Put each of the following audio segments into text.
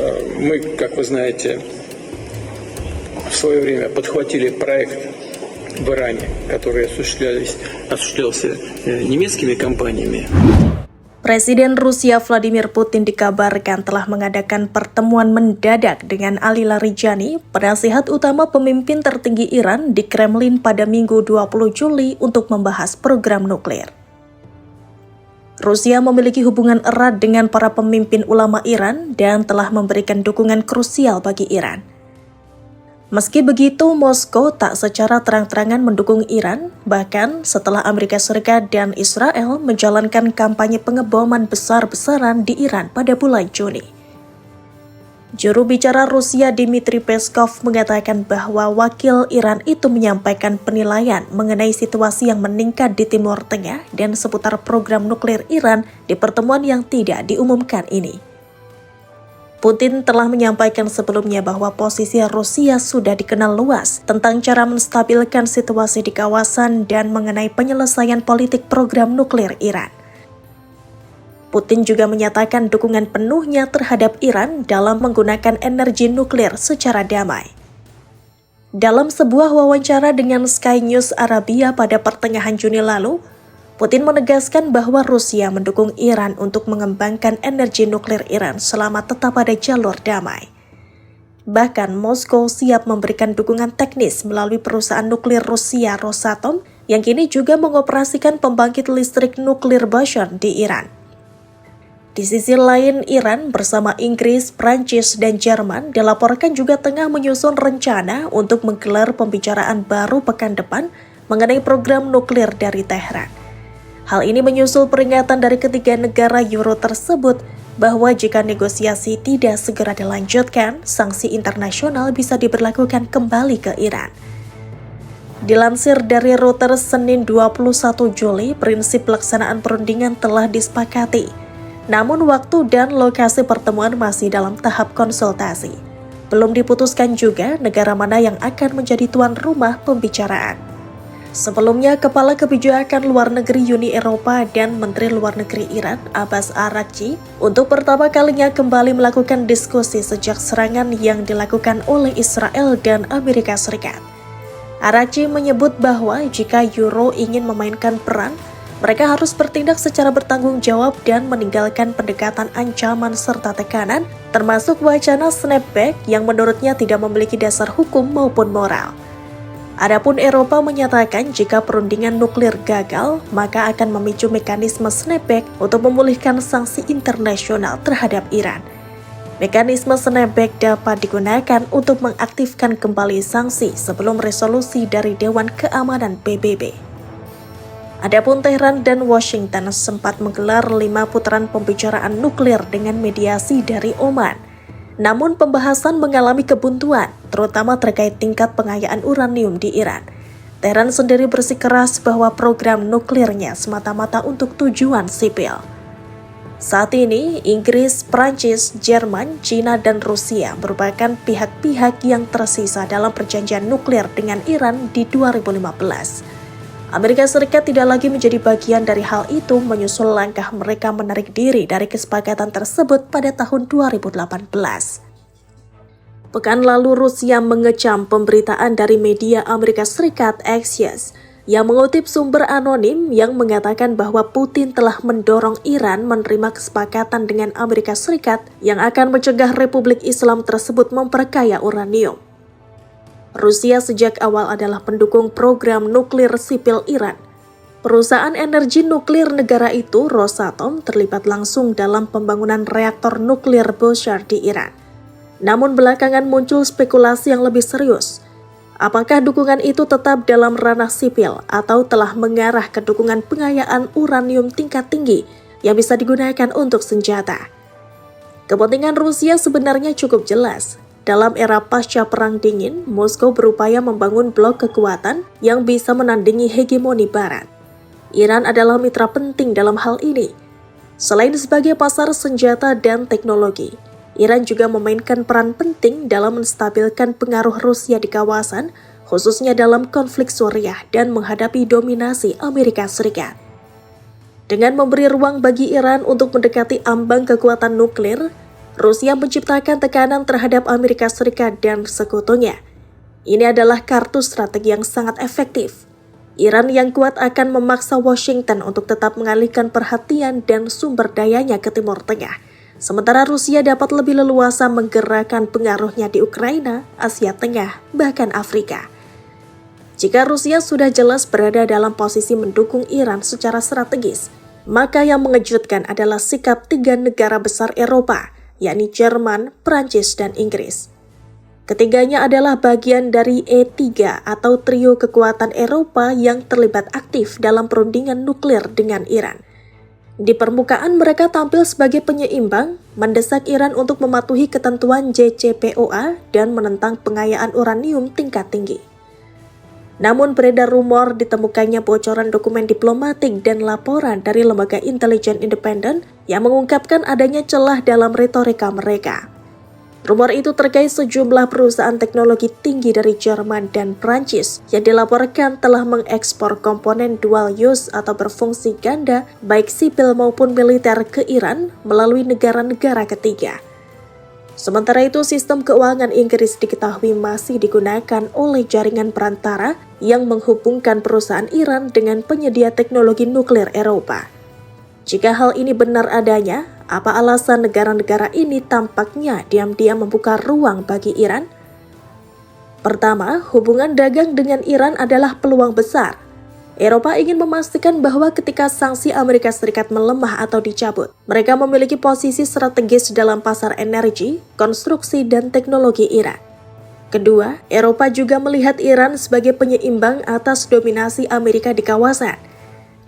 Мы, как вы знаете, в свое время подхватили проект в Иране, который осуществлялся немецкими компаниями. Presiden Rusia Vladimir Putin dikabarkan telah mengadakan pertemuan mendadak dengan Ali Larijani, penasihat utama pemimpin tertinggi Iran di Kremlin pada Minggu 20 Juli untuk membahas program nuklir. Rusia memiliki hubungan erat dengan para pemimpin ulama Iran dan telah memberikan dukungan krusial bagi Iran. Meski begitu, Moskow tak secara terang-terangan mendukung Iran, bahkan setelah Amerika Serikat dan Israel menjalankan kampanye pengeboman besar-besaran di Iran pada bulan Juni. Juru bicara Rusia Dmitry Peskov mengatakan bahwa wakil Iran itu menyampaikan penilaian mengenai situasi yang meningkat di Timur Tengah dan seputar program nuklir Iran di pertemuan yang tidak diumumkan ini. Putin telah menyampaikan sebelumnya bahwa posisi Rusia sudah dikenal luas tentang cara menstabilkan situasi di kawasan dan mengenai penyelesaian politik program nuklir Iran. Putin juga menyatakan dukungan penuhnya terhadap Iran dalam menggunakan energi nuklir secara damai. Dalam sebuah wawancara dengan Sky News Arabia pada pertengahan Juni lalu, Putin menegaskan bahwa Rusia mendukung Iran untuk mengembangkan energi nuklir Iran selama tetap pada jalur damai. Bahkan Moskow siap memberikan dukungan teknis melalui perusahaan nuklir Rusia Rosatom yang kini juga mengoperasikan pembangkit listrik nuklir Bashan di Iran. Di sisi lain, Iran bersama Inggris, Prancis, dan Jerman dilaporkan juga tengah menyusun rencana untuk menggelar pembicaraan baru pekan depan mengenai program nuklir dari Tehran. Hal ini menyusul peringatan dari ketiga negara Euro tersebut bahwa jika negosiasi tidak segera dilanjutkan, sanksi internasional bisa diberlakukan kembali ke Iran. Dilansir dari Reuters Senin 21 Juli, prinsip pelaksanaan perundingan telah disepakati. Namun waktu dan lokasi pertemuan masih dalam tahap konsultasi. Belum diputuskan juga negara mana yang akan menjadi tuan rumah pembicaraan. Sebelumnya, Kepala Kebijakan Luar Negeri Uni Eropa dan Menteri Luar Negeri Iran, Abbas Araghchi, untuk pertama kalinya kembali melakukan diskusi sejak serangan yang dilakukan oleh Israel dan Amerika Serikat. Araghchi menyebut bahwa jika Euro ingin memainkan peran, mereka harus bertindak secara bertanggung jawab dan meninggalkan pendekatan ancaman serta tekanan, termasuk wacana snapback yang menurutnya tidak memiliki dasar hukum maupun moral. Adapun Eropa menyatakan jika perundingan nuklir gagal, maka akan memicu mekanisme snapback untuk memulihkan sanksi internasional terhadap Iran. Mekanisme snapback dapat digunakan untuk mengaktifkan kembali sanksi sebelum resolusi dari Dewan Keamanan PBB. Adapun Tehran dan Washington sempat menggelar 5 putaran pembicaraan nuklir dengan mediasi dari Oman. Namun pembahasan mengalami kebuntuan, terutama terkait tingkat pengayaan uranium di Iran. Tehran sendiri bersikeras bahwa program nuklirnya semata-mata untuk tujuan sipil. Saat ini, Inggris, Prancis, Jerman, China, dan Rusia merupakan pihak-pihak yang tersisa dalam perjanjian nuklir dengan Iran di 2015. Amerika Serikat tidak lagi menjadi bagian dari hal itu menyusul langkah mereka menarik diri dari kesepakatan tersebut pada tahun 2018. Pekan lalu Rusia mengecam pemberitaan dari media Amerika Serikat Axios yang mengutip sumber anonim yang mengatakan bahwa Putin telah mendorong Iran menerima kesepakatan dengan Amerika Serikat yang akan mencegah Republik Islam tersebut memperkaya uranium. Rusia sejak awal adalah pendukung program nuklir sipil Iran. Perusahaan energi nuklir negara itu, Rosatom, terlibat langsung dalam pembangunan reaktor nuklir Bushehr di Iran. Namun belakangan muncul spekulasi yang lebih serius. Apakah dukungan itu tetap dalam ranah sipil atau telah mengarah ke dukungan pengayaan uranium tingkat tinggi yang bisa digunakan untuk senjata? Kepentingan Rusia sebenarnya cukup jelas. Dalam era pasca Perang Dingin, Moskow berupaya membangun blok kekuatan yang bisa menandingi hegemoni Barat. Iran adalah mitra penting dalam hal ini. Selain sebagai pasar senjata dan teknologi, Iran juga memainkan peran penting dalam menstabilkan pengaruh Rusia di kawasan, khususnya dalam konflik Suriah dan menghadapi dominasi Amerika Serikat. Dengan memberi ruang bagi Iran untuk mendekati ambang kekuatan nuklir, Rusia menciptakan tekanan terhadap Amerika Serikat dan sekutunya. Ini adalah kartu strategi yang sangat efektif. Iran yang kuat akan memaksa Washington untuk tetap mengalihkan perhatian dan sumber dayanya ke Timur Tengah. Sementara Rusia dapat lebih leluasa menggerakkan pengaruhnya di Ukraina, Asia Tengah, bahkan Afrika. Jika Rusia sudah jelas berada dalam posisi mendukung Iran secara strategis, maka yang mengejutkan adalah sikap 3 negara besar Eropa, yakni Jerman, Prancis, dan Inggris. Ketiganya adalah bagian dari E3 atau trio kekuatan Eropa yang terlibat aktif dalam perundingan nuklir dengan Iran. Di permukaan mereka tampil sebagai penyeimbang, mendesak Iran untuk mematuhi ketentuan JCPOA dan menentang pengayaan uranium tingkat tinggi. Namun beredar rumor ditemukannya bocoran dokumen diplomatik dan laporan dari lembaga intelijen independen yang mengungkapkan adanya celah dalam retorika mereka. Rumor itu terkait sejumlah perusahaan teknologi tinggi dari Jerman dan Prancis yang dilaporkan telah mengekspor komponen dual use atau berfungsi ganda baik sipil maupun militer ke Iran melalui negara-negara ketiga. Sementara itu, sistem keuangan Inggris diketahui masih digunakan oleh jaringan perantara yang menghubungkan perusahaan Iran dengan penyedia teknologi nuklir Eropa. Jika hal ini benar adanya, apa alasan negara-negara ini tampaknya diam-diam membuka ruang bagi Iran? Pertama, hubungan dagang dengan Iran adalah peluang besar. Eropa ingin memastikan bahwa ketika sanksi Amerika Serikat melemah atau dicabut, mereka memiliki posisi strategis dalam pasar energi, konstruksi, dan teknologi Iran. Kedua, Eropa juga melihat Iran sebagai penyeimbang atas dominasi Amerika di kawasan.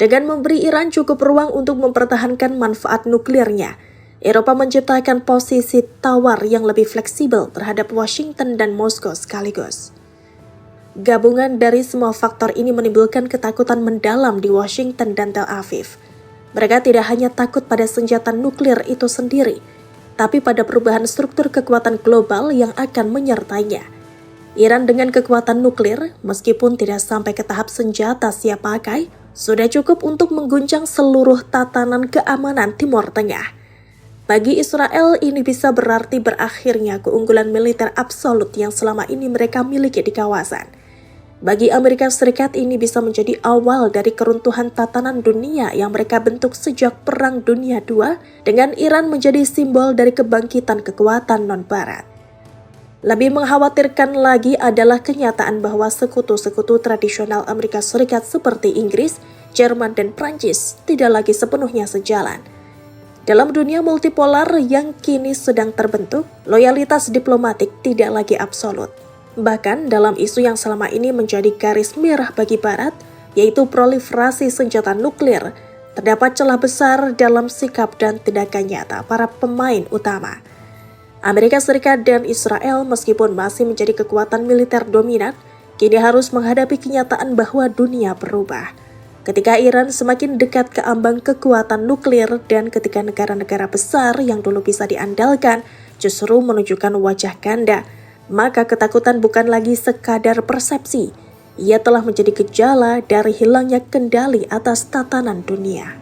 Dengan memberi Iran cukup ruang untuk mempertahankan manfaat nuklirnya, Eropa menciptakan posisi tawar yang lebih fleksibel terhadap Washington dan Moskow sekaligus. Gabungan dari semua faktor ini menimbulkan ketakutan mendalam di Washington dan Tel Aviv. Mereka tidak hanya takut pada senjata nuklir itu sendiri, tapi pada perubahan struktur kekuatan global yang akan menyertainya. Iran dengan kekuatan nuklir, meskipun tidak sampai ke tahap senjata siap pakai, sudah cukup untuk mengguncang seluruh tatanan keamanan Timur Tengah. Bagi Israel, ini bisa berarti berakhirnya keunggulan militer absolut yang selama ini mereka miliki di kawasan. Bagi Amerika Serikat, ini bisa menjadi awal dari keruntuhan tatanan dunia yang mereka bentuk sejak Perang Dunia II, dengan Iran menjadi simbol dari kebangkitan kekuatan non-Barat. Lebih mengkhawatirkan lagi adalah kenyataan bahwa sekutu-sekutu tradisional Amerika Serikat seperti Inggris, Jerman, dan Prancis tidak lagi sepenuhnya sejalan. Dalam dunia multipolar yang kini sedang terbentuk, loyalitas diplomatik tidak lagi absolut. Bahkan dalam isu yang selama ini menjadi garis merah bagi Barat, yaitu proliferasi senjata nuklir, terdapat celah besar dalam sikap dan tindakan nyata para pemain utama. Amerika Serikat dan Israel meskipun masih menjadi kekuatan militer dominan, kini harus menghadapi kenyataan bahwa dunia berubah. Ketika Iran semakin dekat ke ambang kekuatan nuklir dan ketika negara-negara besar yang dulu bisa diandalkan justru menunjukkan wajah ganda, maka ketakutan bukan lagi sekadar persepsi. Ia telah menjadi gejala dari hilangnya kendali atas tatanan dunia.